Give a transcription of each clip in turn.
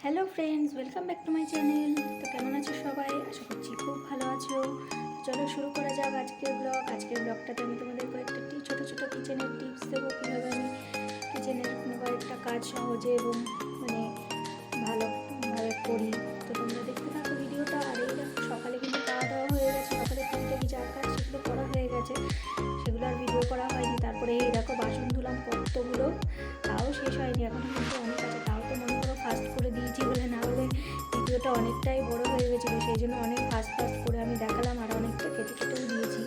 Hello friends, welcome back to my channel. তো কেমন আছো সবাই? আশা করছি খুব ভালো আছো। চলো শুরু করা যাক আজকের ব্লগ। আজকের ব্লগটাতে আমি তোমাদের কয়েকটা ছোটো ছোটো কিচেনের টিপস দেবো, কীভাবে আমি কিচেনের কয়েকটা কাজ সহজে এবং মানে ভালোভাবে করি। তো তোমরা দেখতে থাকো ভিডিওটা। আর এই দেখো, সকালে কিন্তু খাওয়া দাওয়া হয়ে গেছে, সকালে টুকটাকি যা কাজ সেগুলো করা হয়ে গেছে, সেগুলো আর ভিডিও করা হয়নি। তারপরে এই দেখো বাসন ধুলাম কতগুলো, তাও শেষ হয়নি, এখন কিন্তু অনেক আছে। তাও তো মনে করো ফাস্ট করে দিয়েছি বলে, না হলে ভিডিওটা অনেকটাই বড় হয়ে গেছিলো, সেই জন্য অনেক ফাস্ট করে আমি দেখালাম। আর অনেকটা কেটে কেটেও দিয়েছি,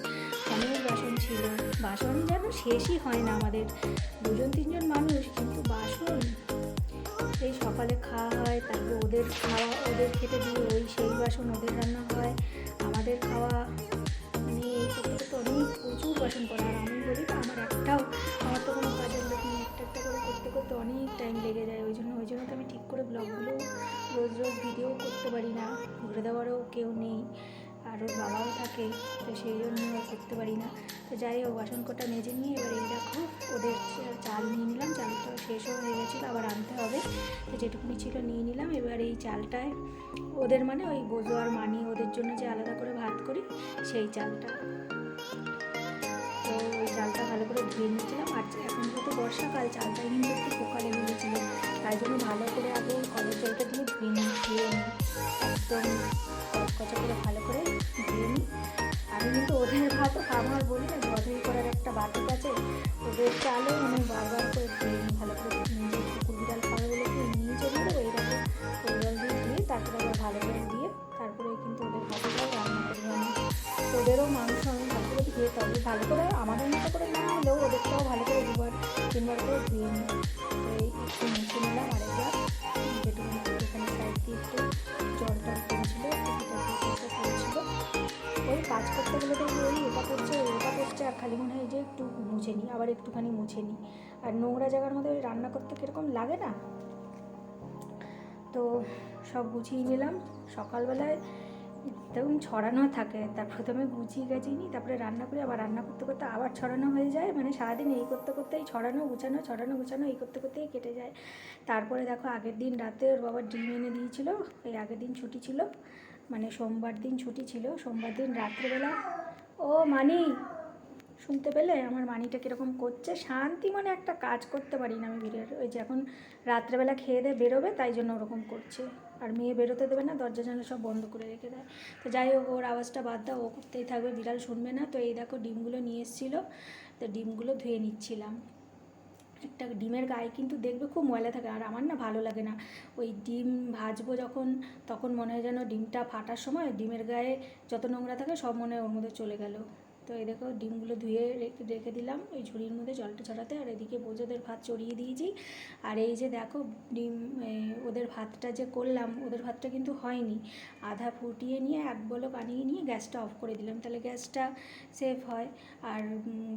অনেক বাসন ছিল। বাসন যেন শেষই হয় না, আমাদের দুজন তিনজন মানুষ কিন্তু বাসন। সেই সকালে খাওয়া হয়, তারপর ওদের খাওয়া, ওদের খেতে দিয়ে সেই বাসন ওদের রান্না হয়, আমাদের খাওয়া, মানে এই করতে করতে অনেক প্রচুর বাসন করা। আর আমি বলি না, আমার তো কোনো কাজের লোক নেই, একটা একটা করে করতে করতে অনেক টাইম লেগে যায়। ওই জন্য তো আমি ঠিক করে ব্লগগুলো রোজ ভিডিও করতে পারি না, ঘুরে দেওয়ারও কেউ নেই, আর ওর বাবাও থাকে, তো সেই জন্য করতে পারি না। তো যাই হোক, বাসন কটা মেজে নিয়ে এবার এই দেখো ওদের চাল নিয়ে নিলাম। চালটা শেষও হয়ে গেছিলো, আবার আনতে হবে, তো যেটুকুনি ছিল নিয়ে নিলাম। এবার এই চালটায় ওদের মানে ওই বোঝো আর মানি, ওদের জন্য যে আলাদা করে ভাত করি সেই চালটা, তো ওই চালটা ভালো করে ধুয়ে নিয়েছিলাম। আর এখন যেহেতু বর্ষাকাল, চালটায় কিন্তু একটু পোকা লেগে গিয়েছিলো, তাই জন্য ভালো করে আগে কলের জলটা দিয়ে ধুয়ে নিই, একদম কচা করে ভালো করে ধুয়ে নিই। আমি কিন্তু ওদের ভাতও খাবার বলি না, ধোয়াধুয়ি করার একটা বাটিক আছে, ওদের চালও মানে বারবার করে ধুয়ে নিই ভালো করে। নিজে কুকুর বিড়াল খাবে বলে কি নিয়ে চলে যাবো, এইরকম ওই জল দিয়ে ধুয়ে তারপরে আবার ভালো করে দিয়ে তারপরে কিন্তু ওদের ভাতটাও রান্না করি আমি। ওদেরও মাংস আমি ভালো করে ধুয়ে, তবে ভালো করে আমাদের মতো করে না হলেও ওদেরটাও ভালো করে 2-3 বার করে ধুয়ে নিই। এই একটু মুছে নিলাম আরেকবার, যেটুকু এখানে সাইড দিয়ে একটু জলটা পড়েছিলো, পড়েছিলো। ওই কাজ করতে গেলে তো ওই এটা করছে আর খালি মনে হয় যে একটু মুছে নিই, আবার একটুখানি মুছে নিই। আর নোংরা জায়গার মধ্যে রান্না করতে কীরকম লাগে না। তো সব গুছিয়ে নিলাম। সকালবেলায় তখন ছড়ানো থাকে, তার প্রথমে গুছিয়ে গাছিয়ে নিই, তারপরে রান্না করি, আবার রান্না করতে করতে আবার ছড়ানো হয়ে যায়। মানে সারাদিন এই করতে করতেই ছড়ানো গুছানো এই করতে করতেই কেটে যায়। তারপরে দেখো, আগের দিন রাতে ওর বাবা ডিম এনে দিয়েছিল, এই আগের দিন ছুটি ছিল, মানে সোমবার দিন ছুটি ছিল। সোমবার দিন রাত্রেবেলা, ও মানি, শুনতে পেলে আমার মানিটা কীরকম করছে, শান্তি মানে একটা কাজ করতে পারি না আমি ভিডিওর। ওই যে এখন রাত্রেবেলা খেয়ে দিয়ে বেরোবে, তাই জন্য ওরকম করছে। আর মেয়ে বেরোতে দেবে না, দরজা জানলা সব বন্ধ করে রেখে দেয়। তো যাই হোক, ওর আওয়াজটা বাদ দাও, ও করতেই থাকবে, বিড়াল শুনবে না। তো এই দেখো ডিমগুলো নিয়ে এসেছিলো, তো ডিমগুলো ধুয়ে নিচ্ছিলাম। একটা ডিমের গায়ে কিন্তু দেখবে খুব ময়লা থাকে, আর আমার না ভালো লাগে না। ওই ডিম ভাজবো যখন, তখন মনে হয় যেন ডিমটা ফাটার সময় ডিমের গায়ে যত নোংরা থাকে সব মনে হয় ওর মধ্যে চলে গেল। তো এই দেখো ডিমগুলো ধুয়ে রেখে দিলাম ওই ঝুড়ির মধ্যে জলটা ছড়াতে। আর এদিকে বোঝোদের ভাত চড়িয়ে দিয়েছি। আর এই যে দেখো ডিম, ওদের ভাতটা যে করলাম, ওদের ভাতটা কিন্তু হয়নি, আধা ফুটিয়ে নিয়ে এক বলক আনিয়ে নিয়ে গ্যাসটা অফ করে দিলাম, তাহলে গ্যাসটা সেভ হয়। আর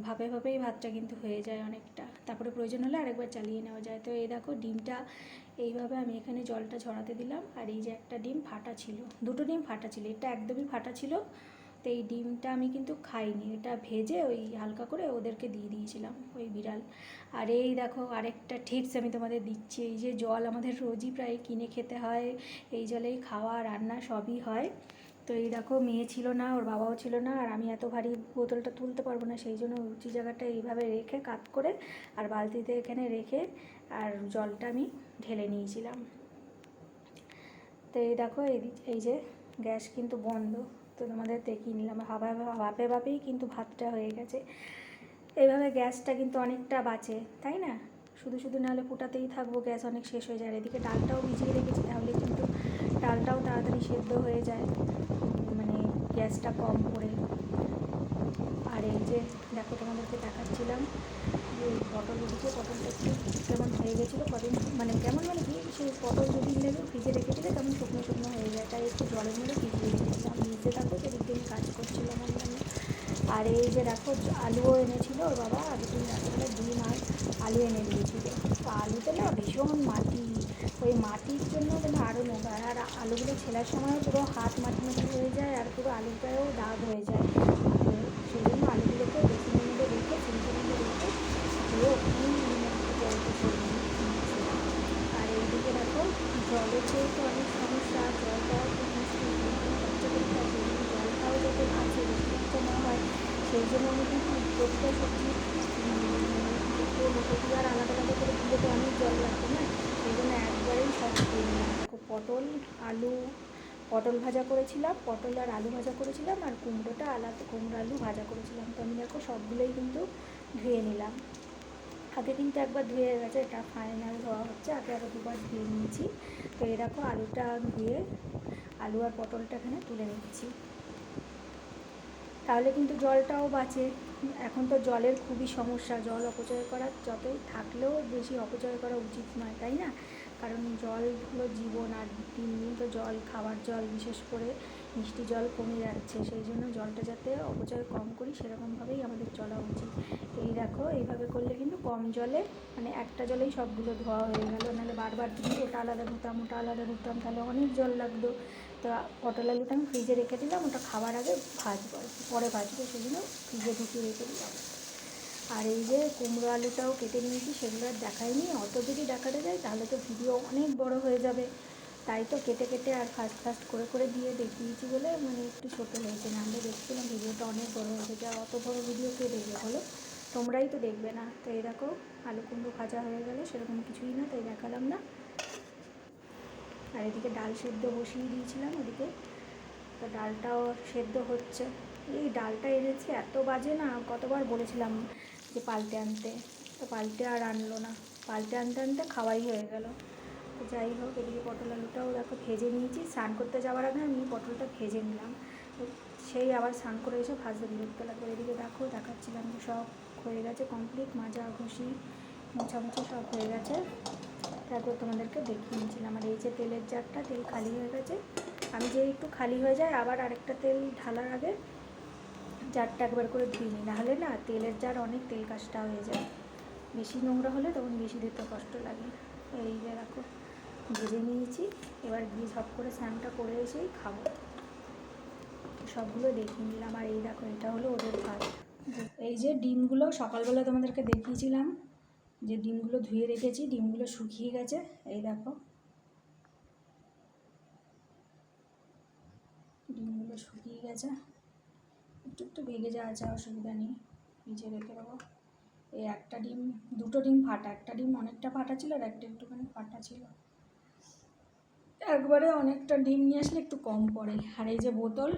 ভাপেই ভাতটা কিন্তু হয়ে যায় অনেকটা, তারপরে প্রয়োজন হলে আরেকবার চালিয়ে নেওয়া যায়। তো এই দেখো ডিমটা এইভাবে আমি এখানে জলটা ঝরাতে দিলাম। আর এই যে একটা ডিম ফাটা ছিল, দুটো ডিম ফাটা ছিল, এটা একদমই ফাটা ছিল। তো এই ডিমটা আমি কিন্তু খাইনি, এটা ভেজে ওই হালকা করে ওদেরকে দিয়ে দিয়েছিলাম, ওই বিড়াল। আর এই দেখো আরেকটা টিপস আমি তোমাদের দিচ্ছি, এই যে জল আমাদের রোজই প্রায় কিনে খেতে হয়, এই জলেই খাওয়া রান্না সবই হয়। তো এই দেখো, মেয়ে ছিল না, ওর বাবাও ছিল না, আর আমি এত ভারী বোতলটা তুলতে পারবো না, সেই জন্য উঁচু জায়গাটা এইভাবে রেখে কাত করে আর বালতিতে এখানে রেখে আর জলটা আমি ঢেলে নিয়েছিলাম। তো এই দেখো, এই যে গ্যাস কিন্তু বন্ধ, তো তোমাদের দেখিয়ে নিলাম। ভাপেই কিন্তু ভাতটা হয়ে গেছে। এইভাবে গ্যাসটা কিন্তু অনেকটা বাঁচে, তাই না? শুধু নাহলে ফুটাতেই থাকবো, গ্যাস অনেক শেষ হয়ে যায়। এদিকে ডালটাও ভিজিয়ে রেখেছি, তাহলে কিন্তু ডালটাও তাড়াতাড়ি সেদ্ধ হয়ে যায়, মানে গ্যাসটা কম করে। আর এই যে দেখো, তোমাদেরকে দেখাচ্ছিলাম যে পটল উঠেছে, পটলটা একটু কেমন হয়ে গেছিলো কদিন, মানে কেমন মানে কি, সেই পটল দুদিন লেগে ফ্রিজে রেখে দিলে তেমন শুকনো হয়ে যায়, তাই একটু জলের মধ্যে ভিজিয়ে রেখেছিলাম, ভিজতে থাকবো, সেদিক দিয়ে কাজ করছিলাম অন্যান্য। আর এই যে দেখো আলুও এনেছিল ওর বাবা, আগের দিন রাত্রেবেলা ডিম আর আলু এনে দিয়েছিলো। তো আলুতে না ভীষণ মাটি, ওই মাটির জন্য যেন আরও নোংরা, আর আলুগুলো ছেলার সময় পুরো হাত মাটি হয়ে যায়, আর পুরো আলুর গায়েও দাগ হয়ে যায়। সেই জন্য আলুগুলোকে বেসিনের মধ্যে রেখে, চিমটির মধ্যে রেখে দিয়ে ওখানেই জলটা সরিয়ে নিচ্ছিলাম। আর এইদিকে দেখো জলের যেহেতু অনেক সমস্যা, জল পাওয়া খুব মুশকিল, খরচা করতে হয়, সেই জন্য জলটাও যাতে আছে, বেশি খরচা না হয়, সেই জন্য আমি কিন্তু প্রতিটা সবজি দুটো লোকে আর আলাদা আলাদা করে দিলে তো অনেক জল লাগবে না, সেই জন্য একবারেই সব দিয়ে নিলাম। দেখো পটল আলু, পটল ভাজা করেছিলাম, পটল আর আলু ভাজা করেছিলাম, আর কুমড়োটা আলাদা, কুমড়ো আলু ভাজা করেছিলাম। তো আমি দেখো সবগুলোই কিন্তু ধুয়ে নিলাম। আগে কিন্তু একবার ধুয়ে গেছে, এটা ফাইনাল ধোয়া হচ্ছে, আগে আরও দুবার ধুয়ে নিয়েছি। তো এই দেখো আলুটা ধুয়ে আলু আর পটলটা এখানে তুলে নিচ্ছি, তাহলে কিন্তু জলটাও বাঁচে। এখন তো জলের খুবই সমস্যা, জল অপচয় করা যতই থাকলেও বেশি অপচয় করা উচিত নয়, তাই না? কারণ জল হলো জীবন, আর দিন দিন তো জল, খাওয়ার জল বিশেষ করে মিষ্টি জল কমে যাচ্ছে, সেই জন্য জলটা যাতে অপচয় কম করি সেরকমভাবেই আমাদের চলা উচিত। এই দেখো এইভাবে করলে কিন্তু কম জলে, মানে একটা জলেই সবগুলো ধোয়া হয়ে গেল, নাহলে বারবার যদি ওটা আলাদা ধুতাম ওটা আলাদা ধুতাম তাহলে অনেক জল লাগতো। তো পটল আলুটা আমি ফ্রিজে রেখে দিলাম, ওটা খাবার আগে ভাজবো, পরে ভাজবো, সেই জন্য ফ্রিজে ঢুকিয়ে রেখে দিলাম। আর এই যে কুমড়ো আলুটাও কেটে নিয়েছি, সেগুলো আর দেখাইনি, অত যদি দেখাতে যায় তাহলে তো ভিডিও অনেক বড় হয়ে যাবে, তাই তো কেটে কেটে আর ফাস্ট ফাস্ট করে করে দিয়ে দেখিয়েছি বলে মানে একটু ছোটো হয়েছে, নাহলে দেখছিলাম ভিডিওটা অনেক বড় হয়েছে, যা অত বড় ভিডিও কে দেখবে বলো, তোমরাই তো দেখবে না। তো এই দেখো আলু কুমড়ো ভাজা হয়ে গেলে সেরকম কিছুই না, তাই দেখালাম না। আর এদিকে ডাল সেদ্ধ বসিয়ে দিয়েছিলাম ওদিকে, তো ডালটাও সেদ্ধ হচ্ছে। এই ডালটা এনেছি এত বাজে না, কতবার বলেছিলাম যে পাল্টে আনতে, তো পাল্টে আর আনলো না, পাল্টে আনতে আনতে খাওয়াই হয়ে গেল। তো যাই হোক, এদিকে পটল আলুটাও দেখো ভেজে নিয়েছি, স্নান করতে যাওয়ার আগে আমি পটলটা ভেজে নিলাম, তো সেই আবার স্নান করে এসে ভাজতে বিরক্ত লাগবে। এদিকে দেখো দেখাচ্ছিলাম যে সব হয়ে গেছে কমপ্লিট, মাজা ঘষি মোছামুছি সব হয়ে গেছে, তারপর তোমাদেরকে দেখিয়ে নিয়েছিলাম। আর এই যে তেলের জারটা, তেল খালি হয়ে গেছে, আমি যে একটু খালি হয়ে যায় আবার আরেকটা তেল ঢালার আগে জারটা একবার করে ধুই নিই, নাহলে না তেলের জার অনেক তেল কাজটা হয়ে যায়, বেশি নোংরা হলে তখন বেশি দিতে কষ্ট লাগে। এই যে দেখো ভেজে নিয়েছি, এবার গিয়ে সব করে স্নানটা করে এসেই খাবো, সবগুলো দেখিয়ে নিলাম। আর এই দেখো এটা হলো ওদের ভাত। এই যে ডিমগুলো সকালবেলা তোমাদেরকে দেখিয়েছিলাম যে ডিমগুলো ধুয়ে রেখেছি, ডিমগুলো শুকিয়ে গেছে, এই দেখো ডিমগুলো শুকিয়ে গেছে, একটু একটু ভেঙে যাওয়া আছে, অসুবিধা নেই, ভিজে রেখে দেবো। এই একটা ডিম, দুটো ডিম ফাটা, একটা ডিম অনেকটা ফাটা ছিল আর একটা একটুখানি ফাটা ছিল, একবারে অনেকটা ডিম নিয়ে আসলে একটু কম পড়ে। আর এই যে বোতল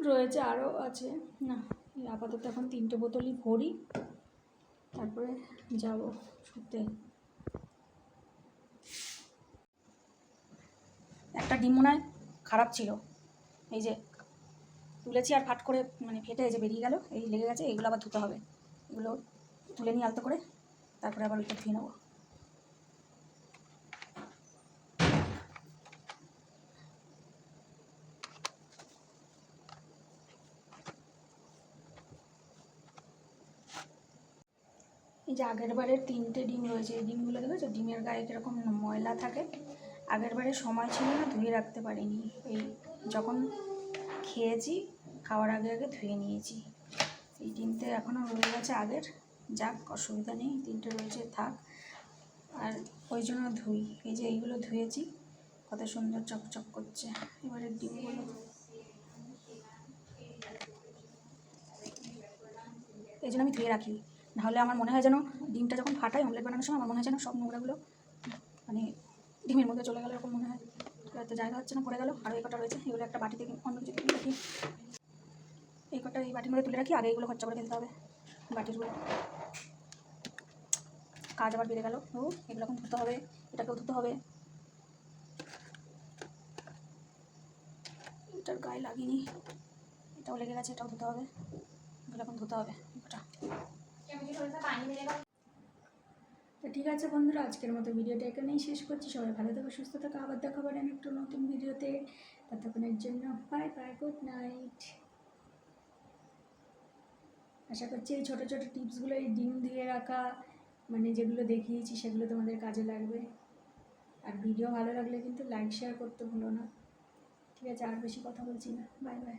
রয়েছে, আরও আছে, না আপাতত এখন 3টে বোতলই ভরি, তারপরে যাব শুতে। একটা ডিম মনে হয় খারাপ ছিল, এই যে তুলেছি আর ফাট করে মানে ফেটে এই যে বেরিয়ে গেল, এই লেগে গেছে, এগুলো আবার ধুতে হবে, এগুলো তুলে নিয়ে আলতো করে, তারপরে আবার ওইটা ধুয়ে নেবো। এই যে আগের বারের 3টে ডিম রয়েছে, এই ডিমগুলো দেখেছো ডিমের গায়ে কীরকম ময়লা থাকে, আগের বারের সময় ছিল না, ধুয়ে রাখতে পারিনি, এই যখন খেয়েছি খাওয়ার আগে আগে ধুয়ে নিয়েছি। এই 3টে এখনও রয়ে গেছে আগের, যাক অসুবিধা নেই, 3টে রয়েছে থাক, আর ওই জন্য ধুই। এই যে এইগুলো ধুয়েছি, কত সুন্দর চকচক করছে, এবারে ডিমগুলো এই জন্য আমি ধুয়ে রাখি, নাহলে আমার মনে হয় যেন ডিমটা যখন ফাটাই অমলেট বানানোর সময় আমার মনে হয় যেন সব নোংরাগুলো মানে ডিমের মধ্যে চলে গেল, এরকম মনে হয়, তো জায়গা হচ্ছে না, পড়ে গেল। আরও এই কটা রয়েছে, এগুলো একটা বাটিতে অন্য কিছু তুলে রাখি, এই কটা এই বাটির মধ্যে তুলে রাখি, আগে এগুলো খরচা করে ফেলতে হবে বাটিরগুলো, কাজ আবার বেড়ে গেল। ও এগুলো এখন ধুতে হবে, এটাকেও ধুতে হবে, এটার গায়ে লাগিনি, এটাও লেগে গেছে, এটাও ধুতে হবে, এগুলো এখন ধুতে হবে ওটা। তো ঠিক আছে বন্ধুরা, আজকের মতো ভিডিওটা এখানেই শেষ করছি, সবাই ভালো থাকো সুস্থ থাকো, আবার দেখা পাবেন একটু নতুন ভিডিওতে, ততক্ষণের জন্য বাই বাই, গুড নাইট। আশা করছি এই ছোটো ছোটো টিপসগুলো, এই ডিম দিয়ে রাখা মানে যেগুলো দেখিয়েছি সেগুলো তোমাদের কাজে লাগবে। আর ভিডিও ভালো লাগলে কিন্তু লাইক শেয়ার করতে ভুলো না। ঠিক আছে, আর বেশি কথা বলছি না, বাই বাই।